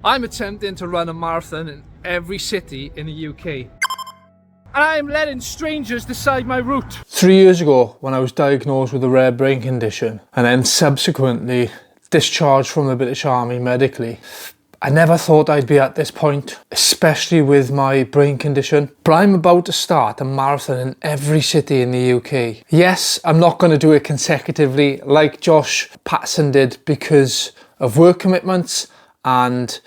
I'm attempting to run a marathon in every city in the UK. And I'm letting strangers decide my route. 3 years ago, when I was diagnosed with a rare brain condition and then subsequently discharged from the British Army medically, I never thought I'd be at this point, especially with my brain condition. But I'm about to start a marathon in every city in the UK. Yes, I'm not going to do it consecutively like Josh Patterson did because of work commitments and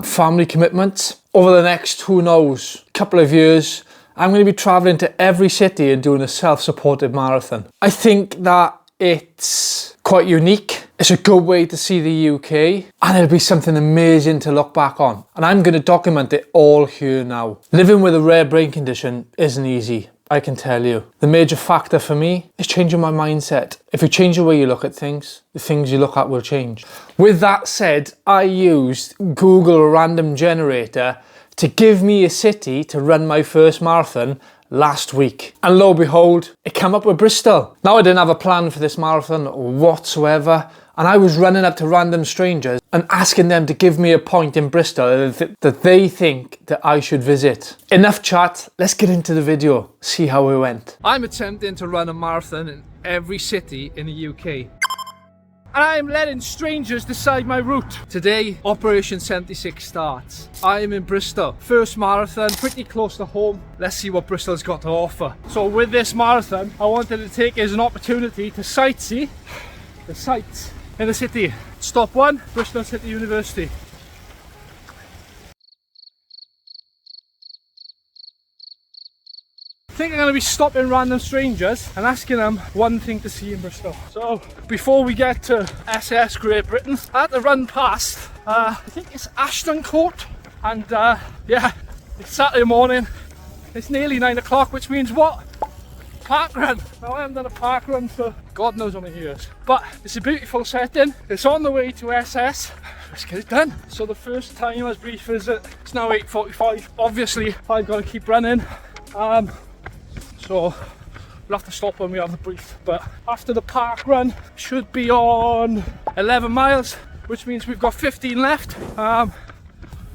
family commitments. Over the next, who knows, couple of years, I'm going to be traveling to every city and doing a self-supported marathon. I think that it's quite unique. It's a good way to see the UK and it'll be something amazing to look back on. And I'm going to document it all here now. Living with a rare brain condition isn't easy, I can tell you. The major factor for me is changing my mindset. If you change the way you look at things, the things you look at will change. With that said, I used Google Random Generator to give me a city to run my first marathon last week. And lo and behold, it came up with Bristol. Now I didn't have a plan for this marathon whatsoever, and I was running up to random strangers and asking them to give me a point in Bristol that they think that I should visit. Enough chat, let's get into the video, see how it went. I'm attempting to run a marathon in every city in the UK. And I'm letting strangers decide my route. Today, Operation 76 starts. I am in Bristol. First marathon, pretty close to home. Let's see what Bristol's got to offer. So with this marathon, I wanted to take it as an opportunity to sightsee the sights in the city. Stop one, Bristol City University. I think I'm going to be stopping random strangers and asking them one thing to see in Bristol. So before we get to SS Great Britain, I had to run past, I think it's Ashton Court, and yeah, it's Saturday morning, it's nearly 9 o'clock, which means what? Parkrun. Now I haven't done a parkrun for God knows how many years, but it's a beautiful setting. It's on the way to SS. Let's get it done. So the first time as brief is it's now 8:45. Obviously I've got to keep running. So we'll have to stop when we have the brief, but after the park run should be on 11 miles, which means we've got 15 left.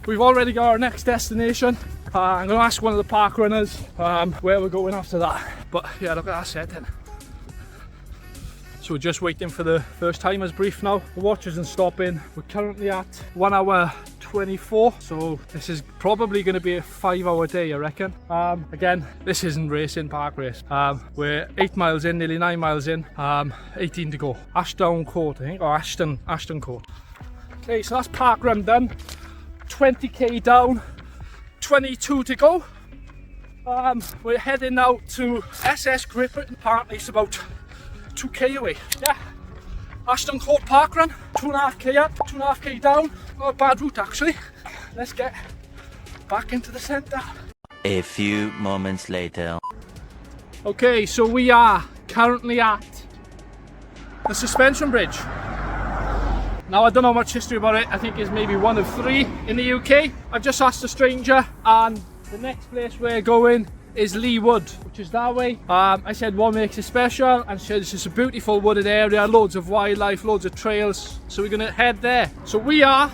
We've already got our next destination. I'm going to ask one of the park runners where we're going after that, but yeah, look at that setting. So we're just waiting for the first timers brief now. The watch isn't stopping. We're currently at 1 hour 24, so this is probably going to be a 5-hour day, I reckon. Again, this isn't racing, park race. We're 8 miles in, nearly 9 miles in, 18 to go. Ashton Court, I think, or Ashton Court. Okay, so that's park run done. 20k down, 22 to go. We're heading now to SS Great Britain. Apparently it's about 2k away. Yeah, Ashton Court park run, 2.5k up, 2.5k down. Not a bad route actually. Let's get back into the centre. A few moments later. Okay, so we are currently at the suspension bridge. Now I don't know much history about it. I think it's maybe one of 3 in the UK. I've just asked a stranger, and the next place we're going is Lee Wood, which is that way. I said what makes it special, and she said it's just a beautiful wooded area, loads of wildlife, loads of trails, so we're gonna head there. So we are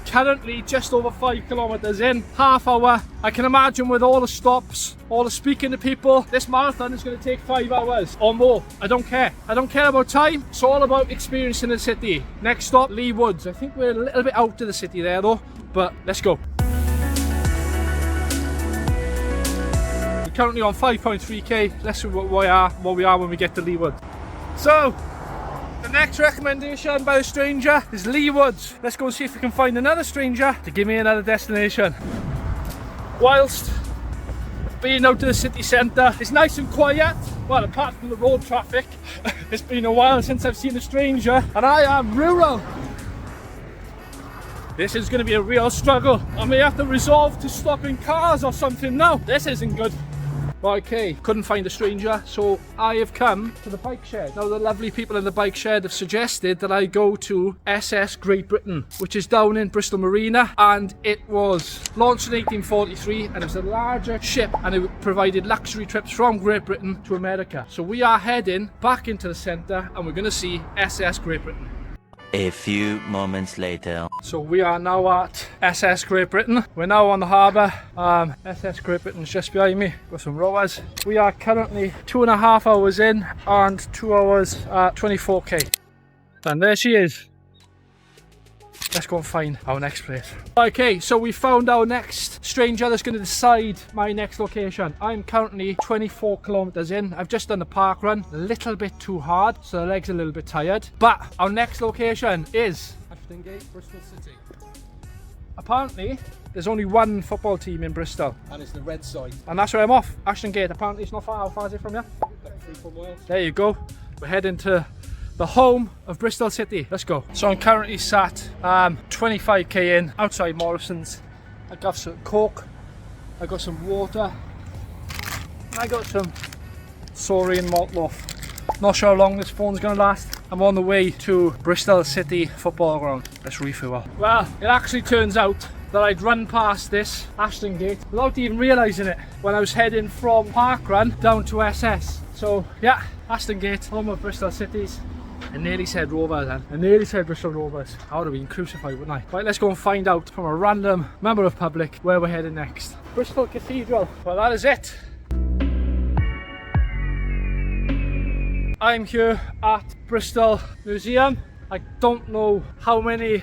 currently just over 5 kilometers in, half hour. I can imagine with all the stops, all the speaking to people, this marathon is going to take 5 hours or more. I don't care about time. It's all about experiencing the city. Next stop, Lee Woods. I think we're a little bit out of the city there though, but let's go. Currently on 5.3k. Let's see what we are when we get to Lee Woods. So the next recommendation by the stranger is Lee Woods. Let's go and see if we can find another stranger to give me another destination. Whilst being out to the city centre, it's nice and quiet. Well, apart from the road traffic. It's been a while since I've seen a stranger, and I am rural. This is going to be a real struggle. I may have to resolve to stop in cars or something now. This isn't good. Okay, couldn't find a stranger, so I have come to the bike shed. Now the lovely people in the bike shed have suggested that I go to SS Great Britain, which is down in Bristol Marina, and it was launched in 1843, and it was a larger ship, and it provided luxury trips from Great Britain to America. So we are heading back into the centre, and we're going to see SS Great Britain. A few moments later. So we are now at SS Great Britain. We're now on the harbour. SS Great Britain's just behind me. Got some rowers. We are currently 2.5 hours in and 2 hours at 24k. And there she is. Let's go and find our next place. Okay, so we found our next stranger that's going to decide my next location. I'm currently 24 kilometers in. I've just done the park run, a little bit too hard, so the legs are a little bit tired. But our next location is Ashton Gate, Bristol City. apparently there's only one football team in Bristol. And it's the red side. And that's where I'm off, Ashton Gate. Apparently it's not far. How far is it from here? Like 3-4 miles. There you go. We're heading to the home of Bristol City. Let's go. So I'm currently sat 25k in outside Morrison's. I got some Coke, I got some water, and I got some Saurian malt loaf. Not sure how long this phone's gonna last. I'm on the way to Bristol City football ground. Let's refuel. Well, it actually turns out that I'd run past this Ashton Gate without even realising it when I was heading from Parkrun down to SS. So yeah, Ashton Gate, home of Bristol Cities. I nearly said Rovers then. I nearly said Bristol Rovers. I would have been crucified, wouldn't I? Right, let's go and find out from a random member of public where we're heading next. Bristol Cathedral. Well, that is it. I'm here at Bristol Museum. I don't know how many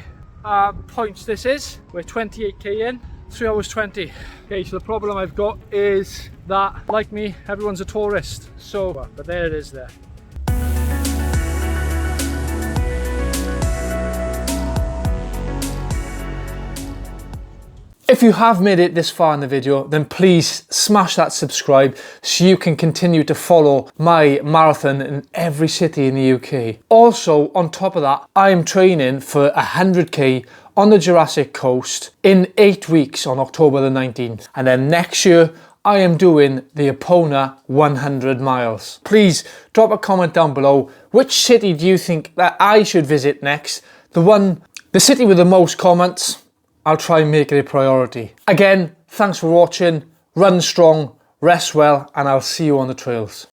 points this is. We're 28k in, 3 hours 20. Okay, so the problem I've got is that, like me, everyone's a tourist. So, but there it is there. If you have made it this far in the video, then please smash that subscribe so you can continue to follow my marathon in every city in the UK. Also, on top of that, I am training for 100k on the Jurassic Coast in 8 weeks on October the 19th. And then next year, I am doing the Epona 100 miles. Please drop a comment down below. Which city do you think that I should visit next? The city with the most comments, I'll try and make it a priority. Again, thanks for watching, run strong, rest well, and I'll see you on the trails.